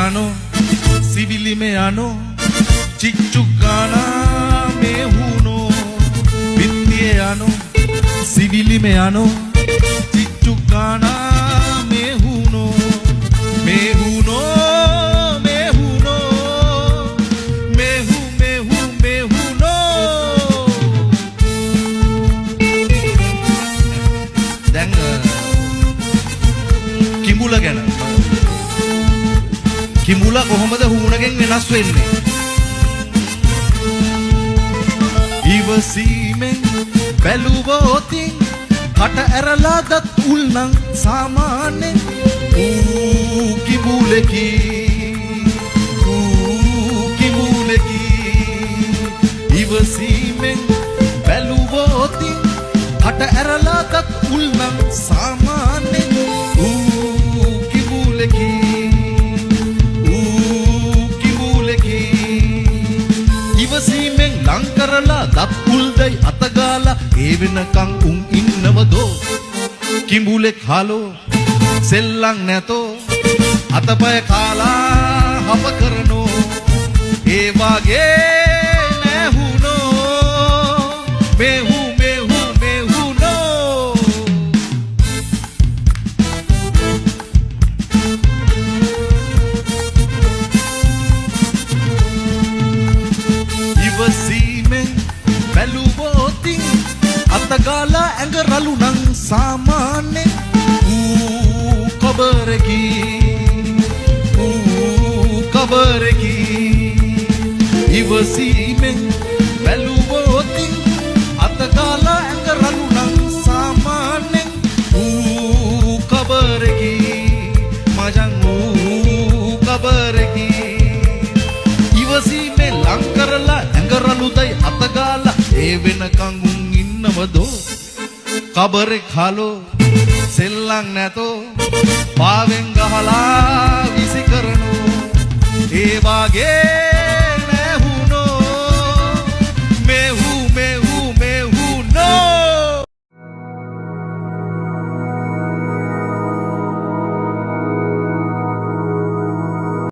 आनो सिविली में आनो चिच्चू गाना में हूनो बिंदिए आनो सिविली में आनो चिच्चू गाना में हूनो मैं हूनो मैं हूनो मैं हूँ मैं हूँ मैं हूनो දැන් කිඹුලා ගැන කිඹුලා කොහොමද හුණගෙන් වෙනස් වෙන්නේ ඉවසීමෙන් බැලුවොතින් කට ඇරලා දත් උල්නම් සාමාන්‍ය කිඹුලකි ඉවසීමෙන් බැලුවොතින් කට ඇරලා දත් උල්නම් සාමාන්‍ය ඉවසීමෙන් ලං කරලා දත් උල්දයි අතගාලා ඒ වෙනකන් උන් ඉන්නවදෝ කිඹුලෙක් හලෝ සෙල්ලම් නැතෝ අතපය කාලා හප කරනෝ ඒ වාගේ නැහුනෝ මෙහු මෙහු මෙහුනෝ ඉවසීමෙන් බැලුවොතින් අතගාලා ඇඟ රළු නම් සාමාන්‍ය කබරකි ඉවසීමෙන් බැලුවොතින් අතගාලා ඇඟ රළු නම් සාමාන්‍ය කබරකි මජන් කබරකි ඉවසීමෙන් ලං කරලා ඇඟ රළුදයි අතගාලා ඒ වෙනකන් උන් ඉන්නවදෝ කබරෙක් හලෝ සෙල්ලම් නැතෝ පාවෙන් ගහලා විසි කරනෝ ඒ වාගේ